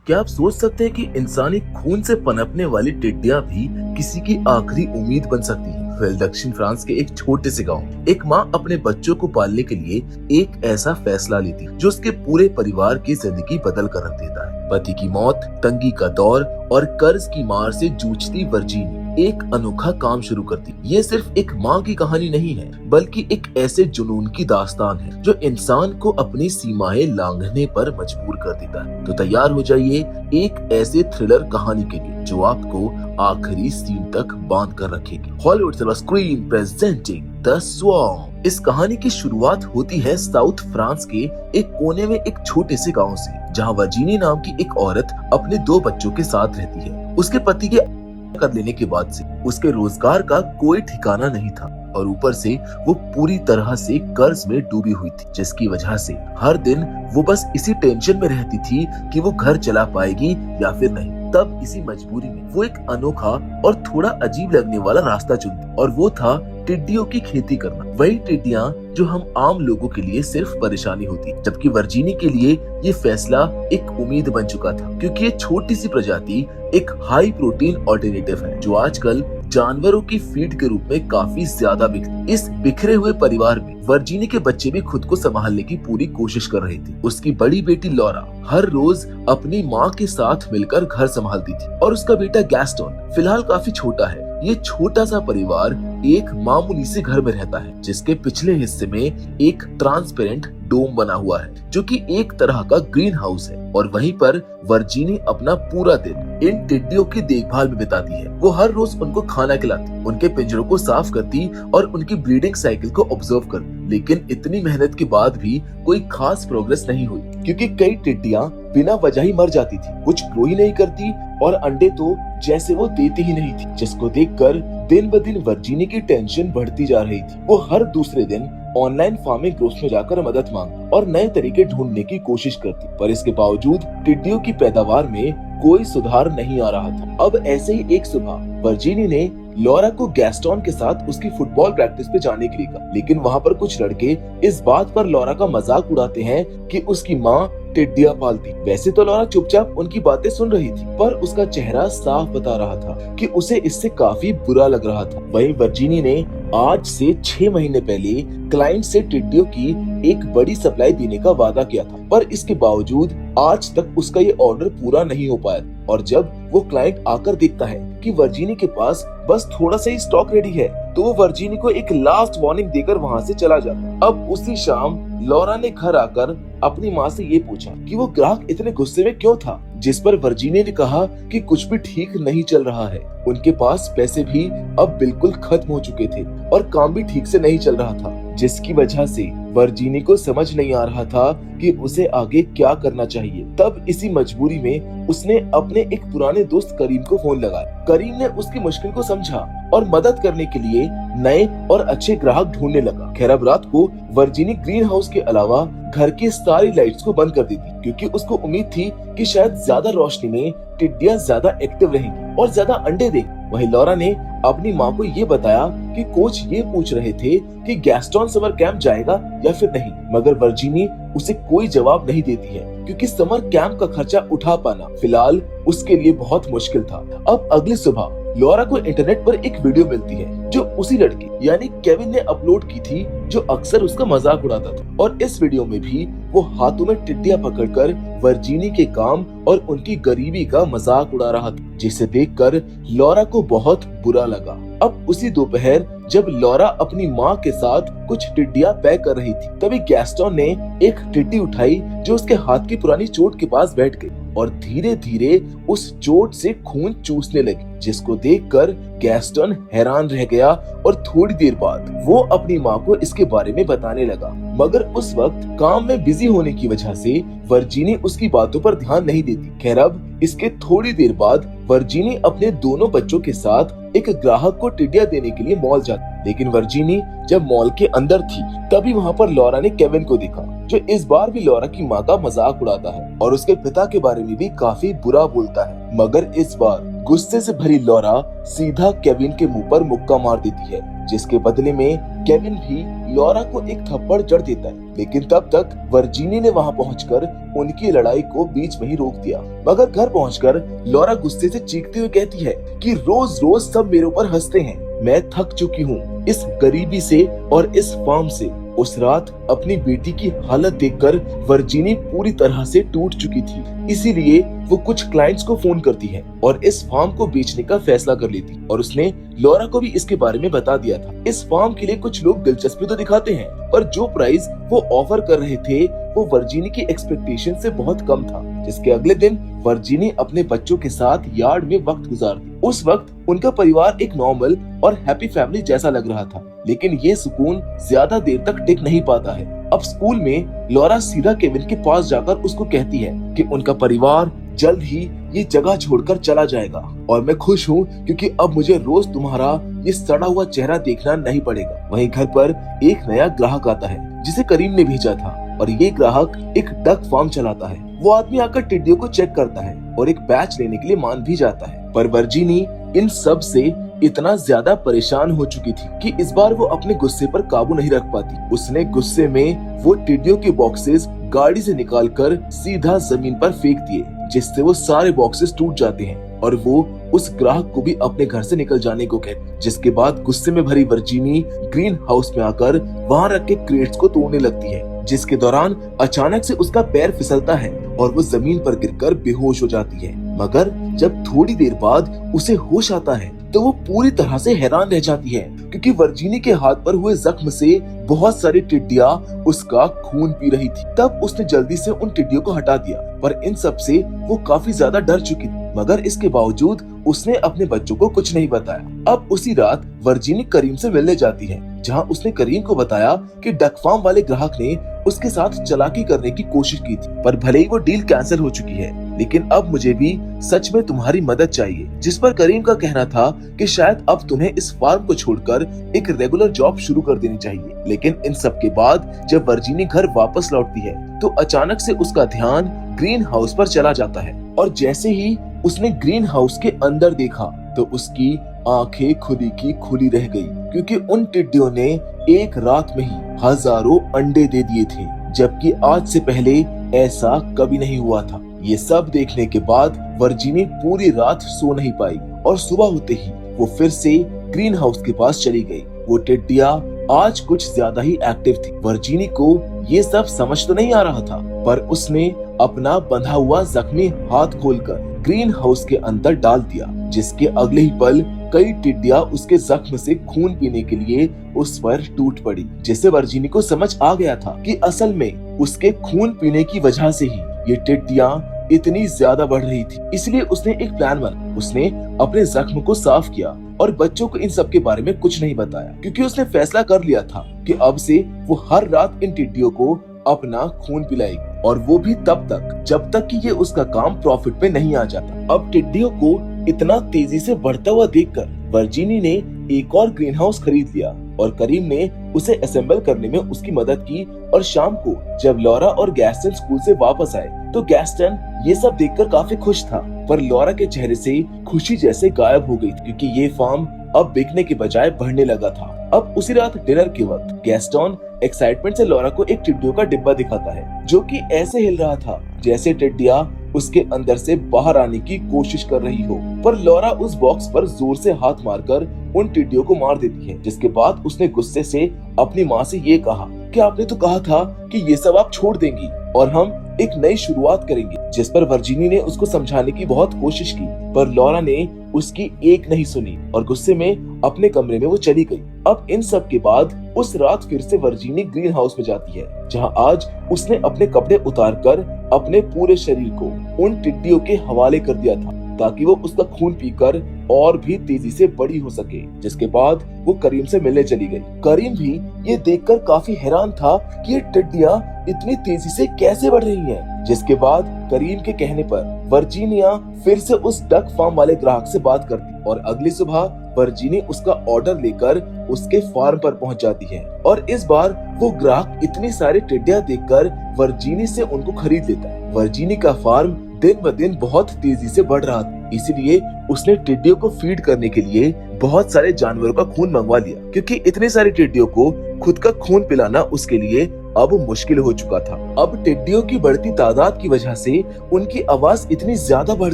क्या आप सोच सकते हैं कि इंसानी खून से पनपने वाली टिड्डियां भी किसी की आखिरी उम्मीद बन सकती हैं? दक्षिण फ्रांस के एक छोटे से गांव एक माँ अपने बच्चों को पालने के लिए एक ऐसा फैसला लेती जो उसके पूरे परिवार की जिंदगी बदल कर रख देता है। पति की मौत, तंगी का दौर और कर्ज की मार से जूझती वर्जीनी एक अनोखा काम शुरू करती। ये सिर्फ एक माँ की कहानी नहीं है, बल्कि एक ऐसे जुनून की दास्तान है जो इंसान को अपनी सीमाएं लांघने पर मजबूर कर देता है। तो तैयार हो जाइए एक ऐसे थ्रिलर कहानी के लिए जो आपको आखिरी सीन तक बांध कर रखेगी। Hollywood silver screen presenting the swarm. इस कहानी की शुरुआत होती है साउथ फ्रांस के एक कोने में एक छोटे से गांव से, जहां वर्जीनी नाम की एक औरत अपने 2 बच्चों के साथ रहती है। उसके पति के कर लेने के बाद से उसके रोजगार का कोई ठिकाना नहीं था और ऊपर से वो पूरी तरह से कर्ज में डूबी हुई थी, जिसकी वजह से हर दिन वो बस इसी टेंशन में रहती थी कि वो घर चला पाएगी या फिर नहीं। तब इसी मजबूरी में वो एक अनोखा और थोड़ा अजीब लगने वाला रास्ता चुनती और वो था टिड्डियों की खेती करना। वही टिड्डियां जो हम आम लोगों के लिए सिर्फ परेशानी होती, जबकि वर्जीनी के लिए ये फैसला एक उम्मीद बन चुका था, क्योंकि ये छोटी सी प्रजाति एक हाई प्रोटीन ऑल्टरनेटिव है जो आजकल जानवरों की फीड के रूप में काफी ज्यादा बिकती। इस बिखरे हुए परिवार में वर्जीनी के बच्चे भी खुद को संभालने की पूरी कोशिश कर रहे थे। उसकी बड़ी बेटी लॉरा हर रोज अपनी माँ के साथ मिलकर घर संभालती थी और उसका बेटा गैस्टोन फिलहाल काफी छोटा है। ये छोटा सा परिवार एक मामूली से घर में रहता है, जिसके पिछले हिस्से में एक ट्रांसपेरेंट डोम बना हुआ है जो कि एक तरह का ग्रीन हाउस है। और वहीं पर वर्जीनी अपना पूरा दिन इन टिड्डियों की देखभाल में बिताती है। वो हर रोज उनको खाना खिलाती, उनके पिंजरों को साफ करती और उनकी ब्रीडिंग साइकिल को ऑब्जर्व करती। लेकिन इतनी मेहनत के बाद भी कोई खास प्रोग्रेस नहीं हुई, क्योंकि कई टिड्डियां बिना वजह ही मर जाती थी, कुछ ग्रो ही नहीं करती और अंडे तो जैसे वो देती ही नहीं थी, जिसको देखकर दिन ब दिन वर्जीनी की टेंशन बढ़ती जा रही थी। वो हर दूसरे दिन ऑनलाइन फार्मिंग ग्रुप्स में जाकर मदद मांग और नए तरीके ढूंढने की कोशिश करती, पर इसके बावजूद टिड्डियों की पैदावार में कोई सुधार नहीं आ रहा था। अब ऐसे ही एक सुबह वर्जीनी ने लॉरा को गैस्टोन के साथ उसकी फुटबॉल प्रैक्टिस पे जाने के लिए कहा, लेकिन वहाँ पर कुछ लड़के इस बात पर लॉरा का मजाक उड़ाते हैं कि उसकी माँ टिड्डियां पालती। वैसे तो लॉरा चुपचाप उनकी बातें सुन रही थी, पर उसका चेहरा साफ बता रहा था कि उसे इससे काफी बुरा लग रहा था। वहीं वर्जीनी ने आज से 6 महीने पहले क्लाइंट से टिड्डियों की एक बड़ी सप्लाई देने का वादा किया था, पर इसके बावजूद आज तक उसका ये ऑर्डर पूरा नहीं हो पाया। और जब वो क्लाइंट आकर देखता है कि वर्जीनी के पास बस थोड़ा सा ही स्टॉक रेडी है, तो वो वर्जीनी को एक लास्ट वार्निंग देकर वहाँ से चला जाता। अब उसी शाम लॉरा ने घर आकर अपनी माँ से ये पूछा कि वो ग्राहक इतने गुस्से में क्यों था, जिस पर वर्जीनी ने कहा कि कुछ भी ठीक नहीं चल रहा है। उनके पास पैसे भी अब बिल्कुल खत्म हो चुके थे और काम भी ठीक से नहीं चल रहा था, जिसकी वजह से वर्जीनी को समझ नहीं आ रहा था कि उसे आगे क्या करना चाहिए। तब इसी मजबूरी में उसने अपने एक पुराने दोस्त करीम को फोन लगाया। करीम ने उसकी मुश्किल को समझा और मदद करने के लिए नए और अच्छे ग्राहक ढूंढने लगा। खैर अब रात को वर्जीनी ग्रीन हाउस के अलावा घर की सारी लाइट्स को बंद कर दी थी, क्योंकि उसको उम्मीद थी कि शायद ज्यादा रोशनी में टिड्डियां ज्यादा एक्टिव रहेंगी और ज्यादा अंडे देंगी। वहीं लॉरा ने अपनी माँ को ये बताया कि कोच ये पूछ रहे थे कि गैस्टोन समर कैंप जाएगा या फिर नहीं, मगर वर्जीनी उसे कोई जवाब नहीं देती है, क्योंकि समर कैंप का खर्चा उठा पाना फिलहाल उसके लिए बहुत मुश्किल था। अब अगली सुबह लॉरा को इंटरनेट पर एक वीडियो मिलती है जो उसी लड़के यानी केविन ने अपलोड की थी, जो अक्सर उसका मजाक उड़ाता था। और इस वीडियो में भी वो हाथों में टिड्डियां पकड़कर वर्जीनी के काम और उनकी गरीबी का मजाक उड़ा रहा था, जिसे देखकर लॉरा को बहुत बुरा लगा। अब उसी दोपहर जब लॉरा अपनी माँ के साथ कुछ टिड्डियां पैक कर रही थी, तभी गैस्टोन ने एक टिड्डी उठाई जो उसके हाथ की पुरानी चोट के पास बैठ गई और धीरे धीरे उस चोट से खून चूसने लगी, जिसको देखकर गैस्टोन हैरान रह गया और थोड़ी देर बाद वो अपनी माँ को इसके बारे में बताने लगा। मगर उस वक्त काम में बिजी होने की वजह से वर्जीनी उसकी बातों पर ध्यान नहीं देती। खैर अब इसके थोड़ी देर बाद वर्जीनी अपने दोनों बच्चों के साथ एक ग्राहक को टिड्डियां देने के लिए मॉल जाती, लेकिन वर्जीनी जब मॉल के अंदर थी तभी वहाँ पर लॉरा ने केविन को देखा, जो इस बार भी लॉरा की माँ का मजाक उड़ाता है और उसके पिता के बारे में भी काफी बुरा बोलता है। मगर इस बार गुस्से से भरी लॉरा सीधा केविन के मुंह पर मुक्का मार देती है, जिसके बदले में केविन भी लॉरा को एक थप्पड़ जड़ देता है। लेकिन तब तक वर्जीनी ने वहां पहुंचकर उनकी लड़ाई को बीच में ही रोक दिया। मगर घर पहुंचकर लॉरा गुस्से से चीखते हुए कहती है कि रोज रोज सब मेरे ऊपर हंसते हैं, मैं थक चुकी हूँ इस गरीबी से और इस फार्म से। उस रात अपनी बेटी की हालत देखकर वर्जीनी पूरी तरह से टूट चुकी थी, इसीलिए वो कुछ क्लाइंट्स को फोन करती है और इस फार्म को बेचने का फैसला कर लेती और उसने लॉरा को भी इसके बारे में बता दिया था। इस फार्म के लिए कुछ लोग दिलचस्पी तो दिखाते हैं, पर जो प्राइस वो ऑफर कर रहे थे वो वर्जीनी की एक्सपेक्टेशन से बहुत कम था। जिसके अगले दिन वर्जीनी अपने बच्चों के साथ यार्ड में वक्त गुजारती। उस वक्त उनका परिवार एक नॉर्मल और हैप्पी फैमिली जैसा लग रहा था, लेकिन ये सुकून ज्यादा देर तक टिक नहीं पाता है। अब स्कूल में लॉरा सीधा केविन के पास जाकर उसको कहती है कि उनका परिवार जल्द ही ये जगह छोड़कर चला जाएगा और मैं खुश हूँ क्योंकि अब मुझे रोज तुम्हारा ये सड़ा हुआ चेहरा देखना नहीं पड़ेगा। वहीं घर पर एक नया ग्राहक आता है जिसे करीम ने भेजा था और ये ग्राहक एक डक फार्म चलाता है। वो आदमी आकर टिड्डियों को चेक करता है और एक बैच लेने के लिए मान भी जाता है, पर वर्जीनी इन सब से इतना ज्यादा परेशान हो चुकी थी कि इस बार वो अपने गुस्से पर काबू नहीं रख पाती। उसने गुस्से में वो टिड्डियों के बॉक्सेस गाड़ी से निकालकर सीधा जमीन पर फेंक दिए, जिससे वो सारे बॉक्सेस टूट जाते हैं और वो उस ग्राहक को भी अपने घर से निकल जाने को कहती। जिसके बाद गुस्से में भरी वर्जीनी ग्रीन हाउस में आकर वहाँ रखे क्रेट्स को तोड़ने लगती है, जिसके दौरान अचानक से उसका पैर फिसलता है और वो जमीन पर गिरकर बेहोश हो जाती है। मगर जब थोड़ी देर बाद उसे होश आता है तो वो पूरी तरह से हैरान रह जाती है, क्योंकि वर्जीनी के हाथ पर हुए जख्म से बहुत सारी टिड्डियां उसका खून पी रही थी। तब उसने जल्दी से उन टिड्डियों को हटा दिया, पर इन सब से वो काफी ज्यादा डर चुकी थी। मगर इसके बावजूद उसने अपने बच्चों को कुछ नहीं बताया। अब उसी रात वर्जीनी करीम से मिलने जाती है, जहाँ उसने करीम को बताया कि डक फार्म वाले ग्राहक ने उसके साथ चालाकी करने की कोशिश की थी, पर भले ही वो डील कैंसिल हो चुकी है, लेकिन अब मुझे भी सच में तुम्हारी मदद चाहिए। जिस पर करीम का कहना था कि शायद अब तुम्हें इस फार्म को छोड़कर एक रेगुलर जॉब शुरू कर देनी चाहिए। लेकिन इन सब के बाद जब वर्जीनी घर वापस लौटती है तो अचानक से उसका ध्यान ग्रीन हाउस पर चला जाता है और जैसे ही उसने ग्रीन हाउस के अंदर देखा तो उसकी आंखें खुली की खुली रह गई, क्योंकि उन टिड्डियों ने एक रात में ही हजारों अंडे दे दिए थे, जबकि आज से पहले ऐसा कभी नहीं हुआ था। ये सब देखने के बाद वर्जीनी पूरी रात सो नहीं पाई और सुबह होते ही वो फिर से ग्रीन हाउस के पास चली गई। वो टिड्डियां आज कुछ ज्यादा ही एक्टिव थी। वर्जीनी को ये सब समझ तो नहीं आ रहा था, पर उसने अपना बंधा हुआ जख्मी हाथ खोलकर ग्रीन हाउस के अंदर डाल दिया, जिसके अगले ही पल कई टिड्डियां उसके जख्म से खून पीने के लिए उस पर टूट पड़ी, जिससे वर्जीनी को समझ आ गया था कि असल में उसके खून पीने की वजह से ही ये टिड्डियां इतनी ज्यादा बढ़ रही थी। इसलिए उसने एक प्लान बनाया। उसने अपने जख्म को साफ किया और बच्चों को इन सब के बारे में कुछ नहीं बताया, क्योंकि उसने फैसला कर लिया था कि अब से वो हर रात इन टिड्डियों को अपना खून पिलाएगी, और वो भी तब तक जब तक कि ये उसका काम प्रॉफिट में नहीं आ जाता। अब टिड्डियों को इतना तेजी से बढ़ता हुआ देखकर वर्जीनी ने एक और ग्रीन हाउस खरीद लिया और करीम ने उसे असेंबल करने में उसकी मदद की। और शाम को जब लॉरा और गैस्टन स्कूल से वापस आए तो गैस्टन ये सब देखकर काफी खुश था, पर लॉरा के चेहरे से खुशी जैसे गायब हो गई, क्योंकि ये फार्म अब बिकने के बजाय बढ़ने लगा था। अब उसी रात डिनर के वक्त गैस्टन एक्साइटमेंट से लॉरा को एक टिड्डियों का डिब्बा दिखाता है, जो कि ऐसे हिल रहा था जैसे टिड्डियां उसके अंदर से बाहर आने की कोशिश कर रही हो। पर लॉरा उस बॉक्स पर जोर से हाथ मारकर उन टिड्डियों को मार देती है, जिसके बाद उसने गुस्से से अपनी माँ से ये कहा कि आपने तो कहा था कि ये सब आप छोड़ देंगी और हम एक नई शुरुआत करेंगे। जिस पर वर्जीनी ने उसको समझाने की बहुत कोशिश की, पर लॉरा ने उसकी एक नहीं सुनी और गुस्से में अपने कमरे में वो चली गई। अब इन सब के बाद उस रात फिर से वर्जीनी ग्रीन हाउस में जाती है, जहां आज उसने अपने कपड़े उतारकर अपने पूरे शरीर को उन टिड्डियों के हवाले कर दिया था, ताकि वो उसका खून पीकर और भी तेजी से बड़ी हो सके। जिसके बाद वो करीम से मिलने चली गई। करीम भी ये देखकर काफी हैरान था कि ये टिड्डियां इतनी तेजी से कैसे बढ़ रही हैं। जिसके बाद करीम के कहने पर वर्जीनिया फिर से उस डक फार्म वाले ग्राहक से बात करती और अगली सुबह वर्जीनी उसका ऑर्डर लेकर उसके फार्म पर पहुंच जाती है। और इस बार वो ग्राहक इतनी सारी टिड्डियां देखकर वर्जीनी से उनको खरीद लेता है। वर्जीनी का फार्म दिन ब दिन बहुत तेजी से बढ़ रहा था। इसीलिए उसने टिड्डियों को फीड करने के लिए बहुत सारे जानवरों का खून मंगवा लिया, क्योंकि इतने सारे टिड्डियों को खुद का खून पिलाना उसके लिए अब मुश्किल हो चुका था। अब टिड्डियों की बढ़ती तादाद की वजह से उनकी आवाज इतनी ज्यादा बढ़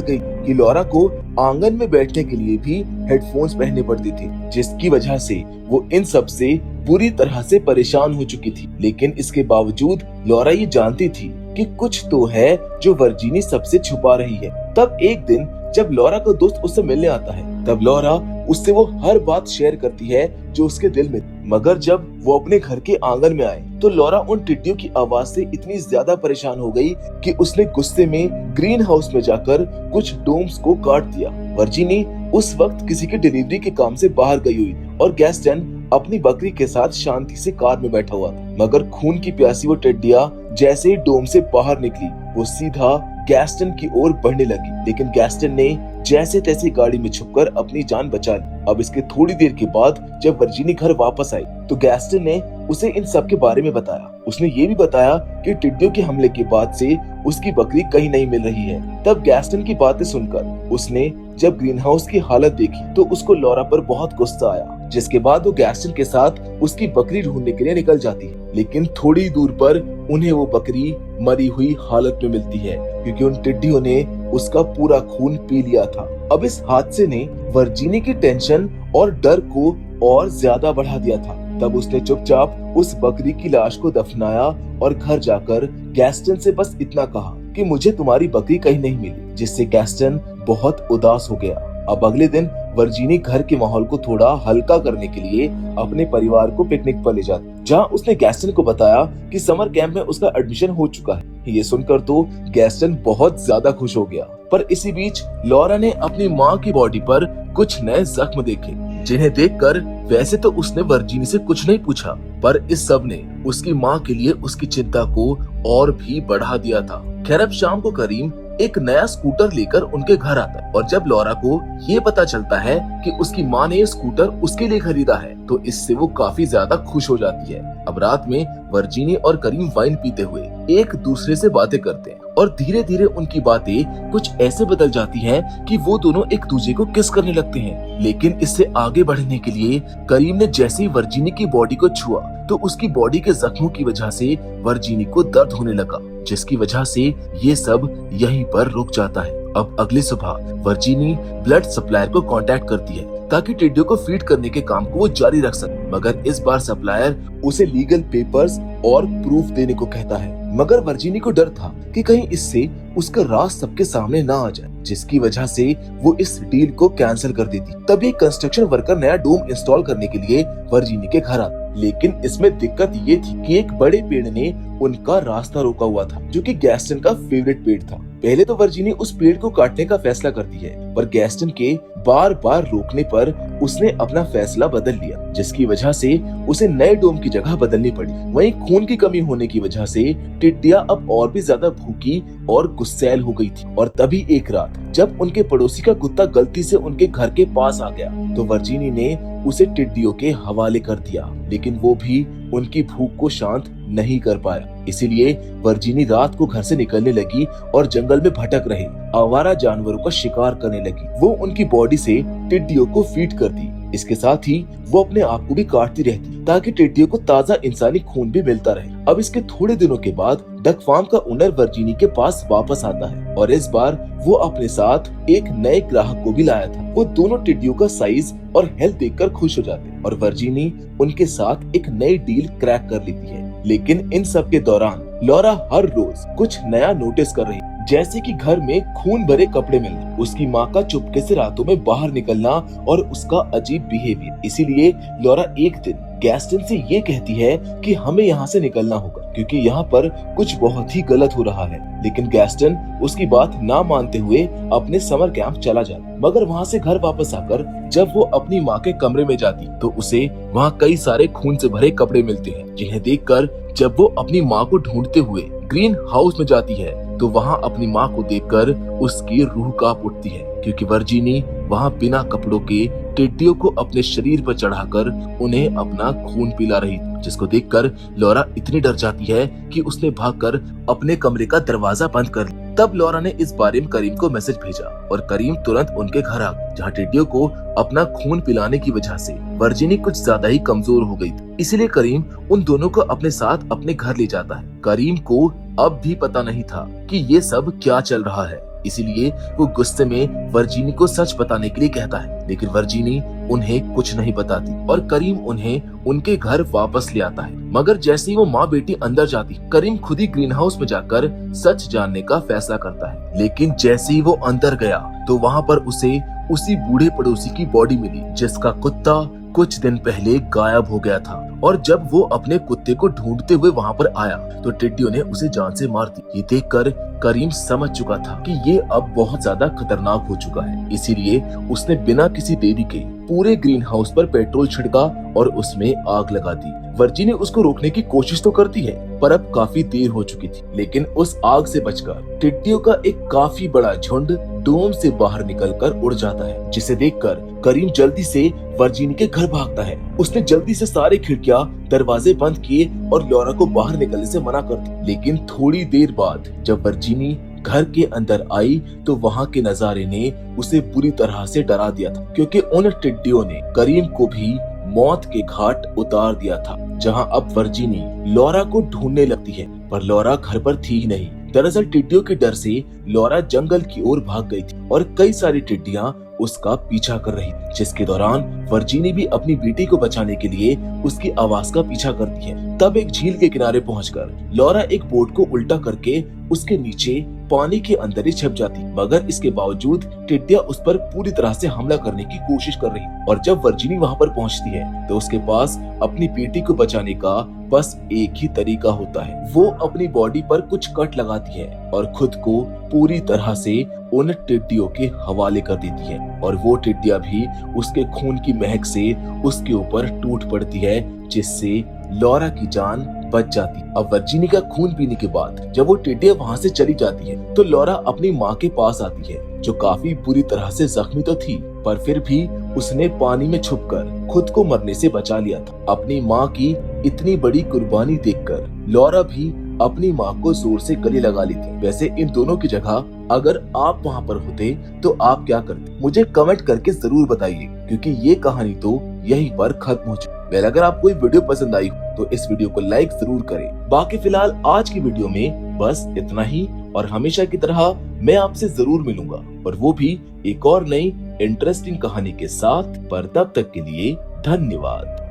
गई कि लॉरा को आंगन में बैठने के लिए भी हेडफोन्स पहनने पड़ते थे, जिसकी वजह से वो इन सब से बुरी तरह से परेशान हो चुकी थी। लेकिन इसके बावजूद लॉरा ये जानती थी कि कुछ तो है जो वर्जीनी सबसे छुपा रही है। तब एक दिन जब लॉरा का दोस्त उससे मिलने आता है, तब लॉरा उससे वो हर बात शेयर करती है जो उसके दिल में। मगर जब वो अपने घर के आंगन में आए तो लॉरा उन टिड्डियों की आवाज से इतनी ज्यादा परेशान हो गई कि उसने गुस्से में ग्रीन हाउस में जाकर कुछ डोम्स को काट दिया। वर्जीनी उस वक्त किसी के डिलीवरी के काम से बाहर गई हुई और गैस्टन अपनी बकरी के साथ शांति से कार में बैठा हुआ था। मगर खून की प्यासी वो टिड्डियां जैसे ही डोम से बाहर निकली, वो सीधा गैस्टन की ओर बढ़ने लगी। लेकिन गैस्टन ने जैसे तैसे गाड़ी में छुपकर अपनी जान बचा ली। अब इसके थोड़ी देर के बाद जब वर्जीनी घर वापस आई तो गैस्टन ने उसे इन सब के बारे में बताया। उसने ये भी बताया कि टिड्डियों के हमले के बाद से उसकी बकरी कहीं नहीं मिल रही है। तब गैस्टन की बातें सुनकर उसने जब ग्रीन हाउस की हालत देखी तो उसको लॉरा पर बहुत गुस्सा आया, जिसके बाद वो गैस्टन के साथ उसकी बकरी ढूंढने के लिए निकल जाती है। लेकिन थोड़ी दूर पर उन्हें वो बकरी मरी हुई हालत में मिलती है, क्योंकि उन टिड्डियों ने उसका पूरा खून पी लिया था। अब इस हादसे ने वर्जीनी की टेंशन और डर को और ज्यादा बढ़ा दिया था। तब उसने चुपचाप उस बकरी की लाश को दफनाया और घर जाकर गैस्टन से बस इतना कहा कि मुझे तुम्हारी बकरी कहीं नहीं मिली, जिससे गैस्टन बहुत उदास हो गया। अब अगले दिन वर्जीनी घर के माहौल को थोड़ा हल्का करने के लिए अपने परिवार को पिकनिक पर ले जाती, जहाँ उसने गैस्टन को बताया कि समर कैंप में उसका एडमिशन हो चुका है। ये सुनकर तो गैस्टन बहुत ज्यादा खुश हो गया। पर इसी बीच लॉरा ने अपनी माँ की बॉडी पर कुछ नए जख्म देखे, जिन्हें देखकर वैसे तो उसने वर्जीनी से कुछ नहीं पूछा, पर इस सब ने उसकी माँ के लिए उसकी चिंता को और भी बढ़ा दिया था। खैर अब शाम को करीम एक नया स्कूटर लेकर उनके घर आता है और जब लॉरा को ये पता चलता है कि उसकी माँ ने ये स्कूटर उसके लिए खरीदा है तो इससे वो काफी ज्यादा खुश हो जाती है। अब रात में वर्जीनी और करीम वाइन पीते हुए एक दूसरे से बातें करते हैं और धीरे धीरे उनकी बातें कुछ ऐसे बदल जाती हैं कि वो दोनों एक दूसरे को किस करने लगते हैं। लेकिन इससे आगे बढ़ने के लिए करीम ने जैसे ही वर्जीनी की बॉडी को छुआ तो उसकी बॉडी के जख्मों की वजह से वर्जीनी को दर्द होने लगा, जिसकी वजह से ये सब यहीं पर रुक जाता है। अब अगली सुबह वर्जीनी ब्लड सप्लायर को कांटेक्ट करती है ताकि टिड्डियों को फीड करने के काम को वो जारी रख सके। मगर इस बार सप्लायर उसे लीगल पेपर्स और प्रूफ देने को कहता है। मगर वर्जीनी को डर था कि कहीं इससे उसका राज सबके सामने ना आ जाए, जिसकी वजह से वो इस डील को कैंसिल कर देती। तभी कंस्ट्रक्शन वर्कर नया डोम इंस्टॉल करने के लिए वर्जीनी के घर आता, लेकिन इसमें दिक्कत ये थी कि एक बड़े पेड़ ने उनका रास्ता रोका हुआ था, जो कि गैस्टन का फेवरेट पेड़ था। पहले तो वर्जीनी उस पेड़ को काटने का फैसला करती है, पर गैस्टन के बार बार रोकने पर उसने अपना फैसला बदल लिया, जिसकी वजह से उसे नए डोम की जगह बदलनी पड़ी। वहीं खून की कमी होने की वजह से टिड्डियां अब और भी ज्यादा भूखी और गुस्सैल हो गई थी। और तभी एक रात जब उनके पड़ोसी का कुत्ता गलती से उनके घर के पास आ गया तो वर्जीनी ने उसे टिड्डियों के हवाले कर दिया, लेकिन वो भी उनकी भूख को शांत नहीं कर पाया। इसीलिए वर्जीनी रात को घर से निकलने लगी और जंगल में भटक रहे आवारा जानवरों का शिकार करने लगी। वो उनकी बॉडी से टिड्डियों को फीड करती, इसके साथ ही वो अपने आप को भी काटती रहती ताकि टिड्डियों को ताजा इंसानी खून भी मिलता रहे। अब इसके थोड़े दिनों के बाद डक फार्म का ओनर वर्जीनी के पास वापस आता है और इस बार वो अपने साथ एक नए ग्राहक को भी लाया था। वो दोनों टिड्डियों का साइज और हेल्थ देखकर खुश हो जाते और वर्जीनी उनके साथ एक नई डील क्रैक कर लेती है। लेकिन इन सब के दौरान लॉरा हर रोज कुछ नया नोटिस कर रही, जैसे कि घर में खून भरे कपड़े मिलना, उसकी माँ का चुपके से रातों में बाहर निकलना और उसका अजीब बिहेवियर। इसीलिए लॉरा एक दिन गैस्टन से ये कहती है कि हमें यहाँ से निकलना होगा क्योंकि यहाँ पर कुछ बहुत ही गलत हो रहा है। लेकिन गैस्टन उसकी बात ना मानते हुए अपने समर कैंप चला जाता। मगर वहाँ से घर वापस आकर जब वो अपनी माँ के कमरे में जाती तो उसे वहाँ कई सारे खून से भरे कपड़े मिलते हैं, जिन्हें देखकर जब वो अपनी माँ को ढूंढते हुए ग्रीन हाउस में जाती है तो वहाँ अपनी माँ को देखकर उसकी रूह कांप उठती है, क्योंकि वर्जीनी वहाँ बिना कपड़ों के टिड्डियों को अपने शरीर पर चढ़ाकर उन्हें अपना खून पिला रही थी, जिसको देखकर लॉरा इतनी डर जाती है कि उसने भागकर अपने कमरे का दरवाजा बंद कर लिया। तब लॉरा ने इस बारे में करीम को मैसेज भेजा और करीम तुरंत उनके घर आ गया, जहाँ टिड्डियों को अपना खून पिलाने की वजह से वर्जीनी कुछ ज्यादा ही कमजोर हो गई थी। इसीलिए करीम उन दोनों को अपने साथ अपने घर ले जाता है। करीम को अब भी पता नहीं था कि ये सब क्या चल रहा है, इसीलिए वो गुस्से में वर्जीनी को सच बताने के लिए कहता है, लेकिन वर्जीनी उन्हें कुछ नहीं बताती और करीम उन्हें उनके घर वापस ले आता है। मगर जैसे ही वो माँ बेटी अंदर जाती, करीम खुद ही ग्रीन हाउस में जाकर सच जानने का फैसला करता है। लेकिन जैसे ही वो अंदर गया तो वहाँ पर उसे उसी बूढ़े पड़ोसी की बॉडी मिली, जिसका कुत्ता कुछ दिन पहले गायब हो गया था। और जब वो अपने कुत्ते को ढूंढते हुए वहाँ पर आया तो टिड्डियों ने उसे जान से मार दी। ये देखकर करीम समझ चुका था कि ये अब बहुत ज्यादा खतरनाक हो चुका है, इसीलिए उसने बिना किसी देरी के पूरे ग्रीन हाउस पर पेट्रोल छिड़का और उसमें आग लगा दी। वर्जीनी उसको रोकने की कोशिश तो करती है, पर अब काफी देर हो चुकी थी। लेकिन उस आग से बचकर टिड्डियों का एक काफी बड़ा झुंड डोम से बाहर निकलकर उड़ जाता है, जिसे देखकर करीम जल्दी से वर्जीनी के घर भागता है। उसने जल्दी से सारे खिड़कियां दरवाजे बंद किए और लॉरा को बाहर निकलने से मना कर दी। लेकिन थोड़ी देर बाद जब वर्जीनी घर के अंदर आई तो वहाँ के नजारे ने उसे बुरी तरह से डरा दिया था, क्योंकि उन टिड्डियों ने करीम को भी मौत के घाट उतार दिया था। जहां अब वर्जीनी लॉरा को ढूंढने लगती है, पर लॉरा घर पर थी ही नहीं। दरअसल टिड्डियों के डर से लॉरा जंगल की ओर भाग गई थी और कई सारी टिड्डियां उसका पीछा कर रही थी, जिसके दौरान वर्जीनी भी अपनी बेटी को बचाने के लिए उसकी आवाज का पीछा करती है। तब एक झील के किनारे पहुंचकर लॉरा एक बोट को उल्टा करके उसके नीचे पानी के अंदर ही छिप जाती, मगर इसके बावजूद टिड्डियां उस पर पूरी तरह से हमला करने की कोशिश कर रही। और जब वर्जीनी वहां पर पहुंचती है तो उसके पास अपनी बेटी को बचाने का बस एक ही तरीका होता है। वो अपनी बॉडी पर कुछ कट लगाती है और खुद को पूरी तरह से उन टिड्डियों के हवाले कर देती है, और वो टिड्डियां भी उसके खून की महक से उसके ऊपर टूट पड़ती है, जिससे लॉरा की जान बच जाती। अब वर्जीनी का खून पीने के बाद जब वो टिड्डियां वहाँ से चली जाती है तो लॉरा अपनी माँ के पास आती है, जो काफी बुरी तरह से जख्मी तो थी, पर फिर भी उसने पानी में छुपकर खुद को मरने से बचा लिया था। अपनी माँ की इतनी बड़ी कुर्बानी देखकर लॉरा भी अपनी माँ को जोर से गले लगा ली थी। वैसे इन दोनों की जगह अगर आप वहाँ पर होते तो आप क्या करते, मुझे कमेंट करके जरूर बताइए, क्योंकि ये कहानी तो यहीं पर खत्म हो चुकी है। अगर आपको ये वीडियो पसंद आई तो इस वीडियो को लाइक जरूर करें। बाकी फिलहाल आज की वीडियो में बस इतना ही, और हमेशा की तरह मैं आपसे जरूर मिलूंगा, और वो भी एक और नई इंटरेस्टिंग कहानी के साथ। पर तब तक के लिए धन्यवाद।